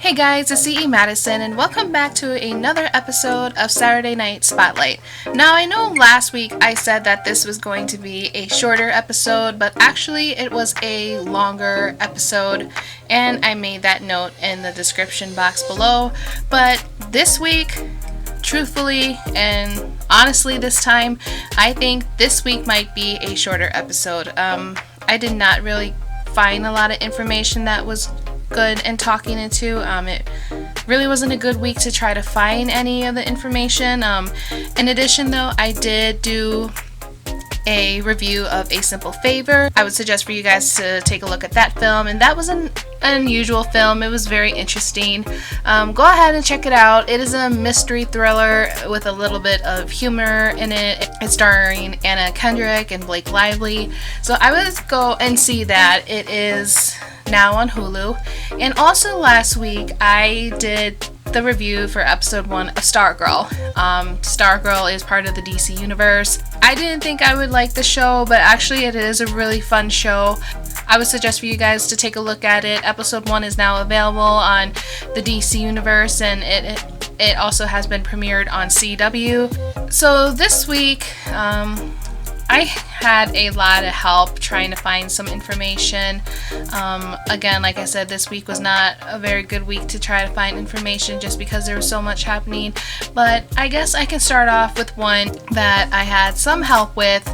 Hey guys, it's CE Madison and welcome back to another episode of Saturday Night Spotlight. Now I know last week I said that this was going to be a shorter episode, but actually it was a longer episode and I made that note in the description box below. But this week, truthfully and honestly this time, I think this week might be a shorter episode. I did not really find a lot of information that was good and talking into. It really wasn't a good week to try to find any of the information. In addition though, I did do a review of A Simple Favor. I would suggest for you guys to take a look at that film, and that was an unusual film. It was very interesting. Go ahead and check it out. It is a mystery thriller with a little bit of humor in it. It's starring Anna Kendrick and Blake Lively, so I would go and see that. It is now on Hulu. And also last week I did the review for episode 1 of Stargirl. Stargirl is part of the DC universe. I didn't think I would like the show, but actually it is a really fun show. I would suggest for you guys to take a look at it. Episode 1 is now available on the DC universe, and it also has been premiered on CW. So this week I had a lot of help trying to find some information. Again, like I said, this week was not a very good week to try to find information just because there was so much happening. But I guess I can start off with one that I had some help with,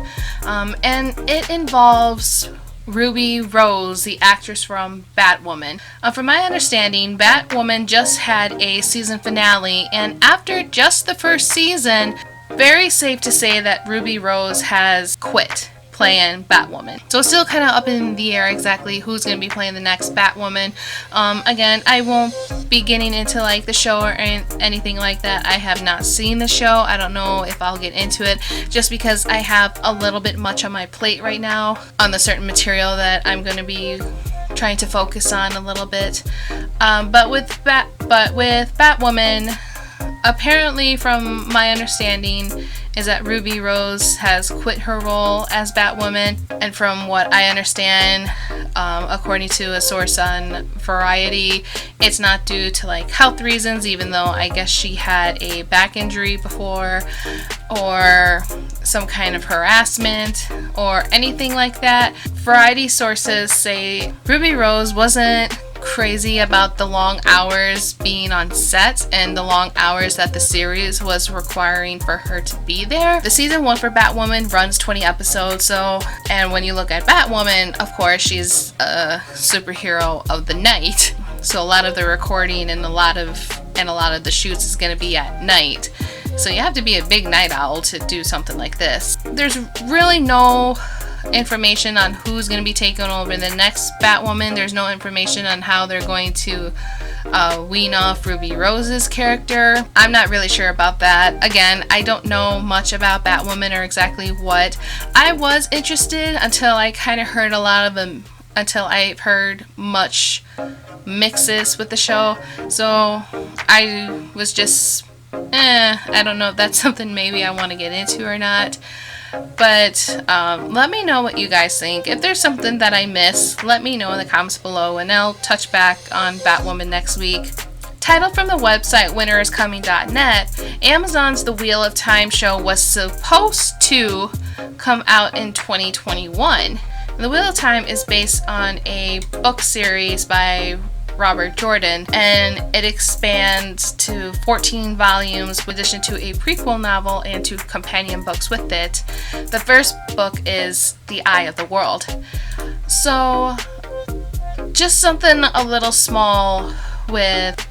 and it involves Ruby Rose, the actress from Batwoman. From my understanding, Batwoman just had a season finale, and after just the first season, very safe to say that Ruby Rose has quit playing Batwoman. So it's still kind of up in the air exactly who's going to be playing the next Batwoman. Again, I won't be getting into like the show or anything like that. I have not seen the show. I don't know if I'll get into it just because I have a little bit much on my plate right now on the certain material that I'm going to be trying to focus on a little bit. But with Batwoman, apparently, from my understanding, is that Ruby Rose has quit her role as Batwoman, and from what I understand, according to a source on Variety, it's not due to like health reasons, even though I guess she had a back injury before, or some kind of harassment, or anything like that. Variety sources say Ruby Rose wasn't crazy about the long hours being on set and the long hours that the series was requiring for her to be there. The season 1 for Batwoman runs 20 episodes, and when you look at Batwoman, of course, she's a superhero of the night. So a lot of the recording and a lot of the shoots is going to be at night. So you have to be a big night owl to do something like this. There's really no information on who's going to be taking over the next Batwoman. There's no information on how they're going to wean off Ruby Rose's character. I'm not really sure about that. Again, I don't know much about Batwoman or exactly what. I was interested until I kind of heard a lot of them, until I heard much mixes with the show. So I was just, I don't know if that's something maybe I want to get into or not. But let me know what you guys think. If there's something that I missed, let me know in the comments below, and I'll touch back on Batwoman next week. Titled from the website winteriscoming.net, Amazon's The Wheel of Time show was supposed to come out in 2021. The Wheel of Time is based on a book series by Robert Jordan, and it expands to 14 volumes in addition to a prequel novel and 2 companion books with it. The first book is The Eye of the World. So just something a little small with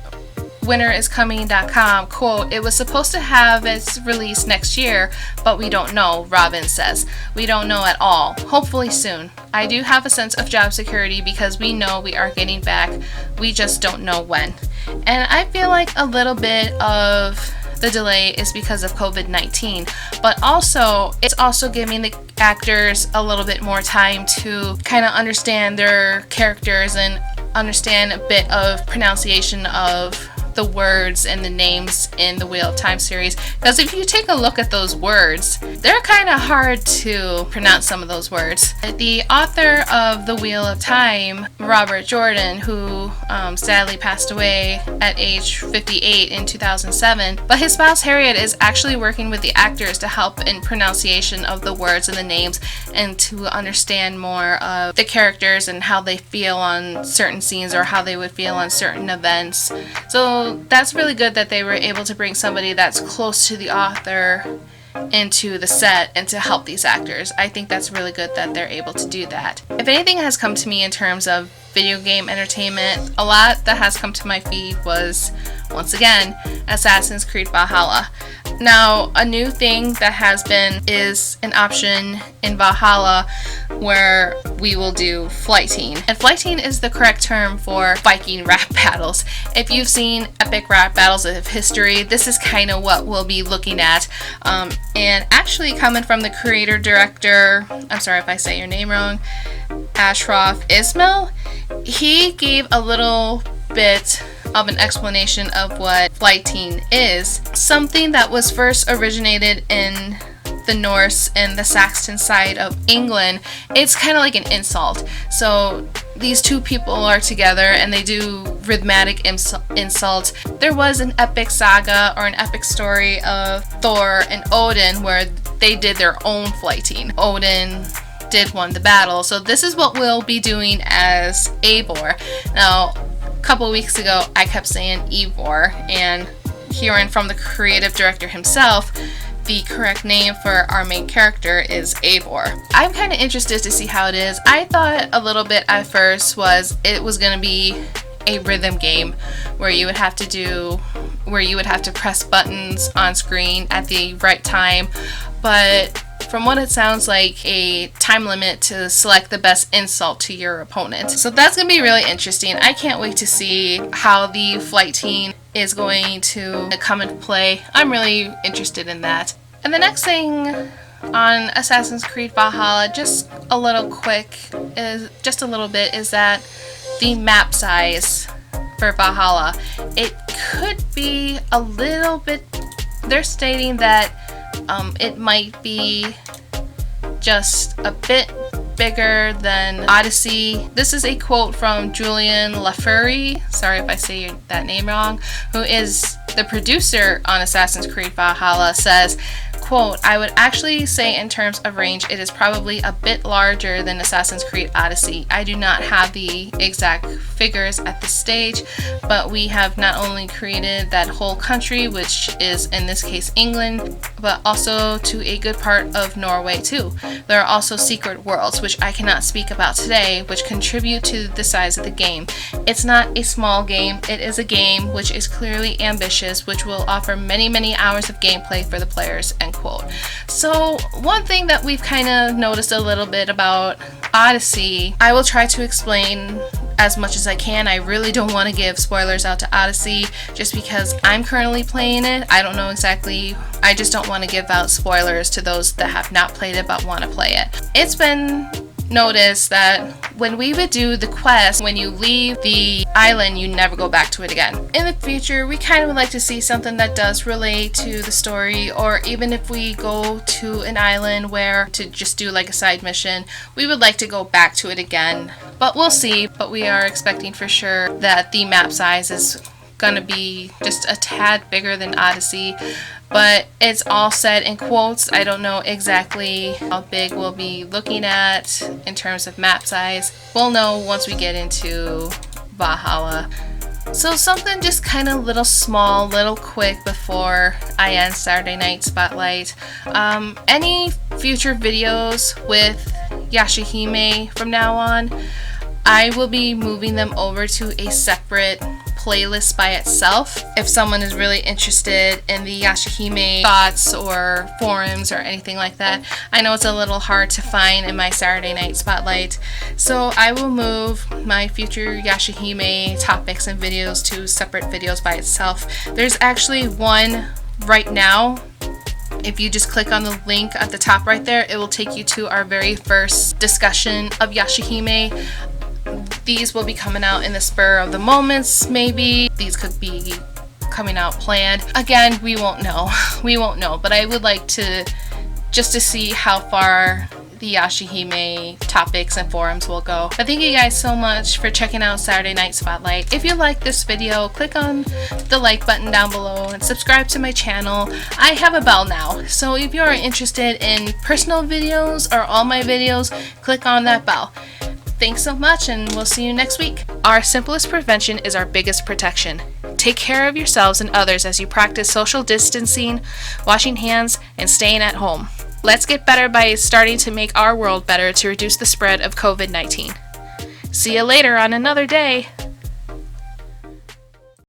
winteriscoming.com. Quote, "It was supposed to have its release next year, but we don't know," Robin says. "We don't know at all. Hopefully soon. I do have a sense of job security because we know we are getting back. We just don't know when." And I feel like a little bit of the delay is because of COVID-19, but also it's also giving the actors a little bit more time to kind of understand their characters and understand a bit of pronunciation of the words and the names in the Wheel of Time series, because if you take a look at those words, they're kind of hard to pronounce, some of those words. The author of the Wheel of Time, Robert Jordan, who sadly passed away at age 58 in 2007, but his spouse Harriet is actually working with the actors to help in pronunciation of the words and the names, and to understand more of the characters and how they feel on certain scenes, or how they would feel on certain events. So that's really good that they were able to bring somebody that's close to the author into the set and to help these actors. I think that's really good that they're able to do that. If anything has come to me in terms of video game entertainment, a lot that has come to my feed was, once again, Assassin's Creed Valhalla. Now, a new thing that has been is an option in Valhalla where we will do flighting. And flighting is the correct term for Viking rap battles. If you've seen epic rap battles of history, this is kind of what we'll be looking at. And actually coming from the creator-director, I'm sorry if I say your name wrong, Ashraf Ismail, he gave a little bit of an explanation of what flighting is. Something that was first originated in the Norse and the Saxon side of England. It's kind of like an insult. So these two people are together and they do rhythmic insults. There was an epic saga or an epic story of Thor and Odin where they did their own flighting. Odin did won the battle. So this is what we'll be doing as Eivor. Now, a couple weeks ago I kept saying Eivor, and hearing from the creative director himself, the correct name for our main character is Eivor. I'm kind of interested to see how it is. I thought a little bit at first it was going to be a rhythm game where you would have to press buttons on screen at the right time, but from what it sounds like, a time limit to select the best insult to your opponent. So that's going to be really interesting. I can't wait to see how the flight team is going to come into play. I'm really interested in that. And the next thing on Assassin's Creed Valhalla, just a little bit, is that the map size for Valhalla, it could be a little bit, they're stating that it might be just a bit bigger than Odyssey. This is a quote from Julian Lafurey, sorry if I say that name wrong, who is the producer on Assassin's Creed Valhalla, says, quote, "I would actually say in terms of range it is probably a bit larger than Assassin's Creed Odyssey. I do not have the exact figures at this stage, but we have not only created that whole country, which is in this case England, but also to a good part of Norway too. There are also secret worlds, which I cannot speak about today, which contribute to the size of the game. It's not a small game, it is a game which is clearly ambitious, which will offer many, many hours of gameplay for the players," end quote. So one thing that we've kind of noticed a little bit about Odyssey, I will try to explain as much as I can. I really don't want to give spoilers out to Odyssey just because I'm currently playing it. I don't know exactly, I just don't want to give out spoilers to those that have not played it but want to play it. It's been noticed that when we would do the quest, when you leave the island, you never go back to it again. In the future, we kind of would like to see something that does relate to the story, or even if we go to an island where to just do like a side mission, we would like to go back to it again. But we'll see. But we are expecting for sure that the map size is gonna be just a tad bigger than Odyssey, but it's all said in quotes. I don't know exactly how big we'll be looking at in terms of map size. We'll know once we get into Valhalla. So something just kind of little small, little quick before I end Saturday Night Spotlight. Any future videos with Yashahime from now on, I will be moving them over to a separate playlist by itself. If someone is really interested in the Yashahime thoughts or forums or anything like that, I know it's a little hard to find in my Saturday Night Spotlight, so I will move my future Yashahime topics and videos to separate videos by itself. There's actually one right now. If you just click on the link at the top right there, it will take you to our very first discussion of Yashahime. These will be coming out in the spur of the moments, maybe. These could be coming out planned. Again, we won't know. We won't know, but I would like to just to see how far the Yashahime topics and forums will go. But thank you guys so much for checking out Saturday Night Spotlight. If you like this video, click on the like button down below and subscribe to my channel. I have a bell now, so if you are interested in personal videos or all my videos, click on that bell. Thanks so much, and we'll see you next week. Our simplest prevention is our biggest protection. Take care of yourselves and others as you practice social distancing, washing hands, and staying at home. Let's get better by starting to make our world better to reduce the spread of COVID-19. See you later on another day.